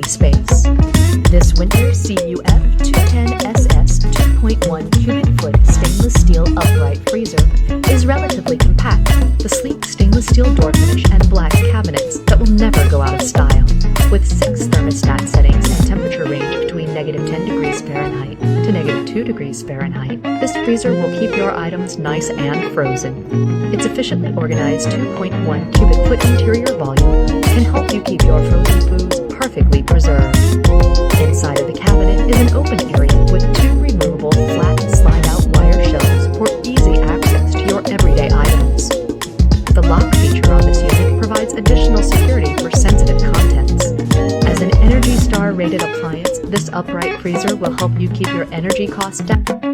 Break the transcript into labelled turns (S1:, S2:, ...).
S1: space. This winter CUF 210SS 2.1 cubic foot stainless steel upright freezer is relatively compact, the sleek stainless steel door finish and black cabinets that will never go out of style. With 6 thermostat settings and temperature range between -10 degrees Fahrenheit to -2 degrees Fahrenheit, this freezer will keep your items nice and frozen. Its efficiently organized 2.1 cubic foot interior volume can help you keep your frozen foods perfectly preserved. Inside of the cabinet is an open area with 2 removable flat slide-out wire shelves for easy access to your everyday items. The lock feature on this unit provides additional security for sensitive contents. As an ENERGY STAR rated appliance, this upright freezer will help you keep your energy costs down.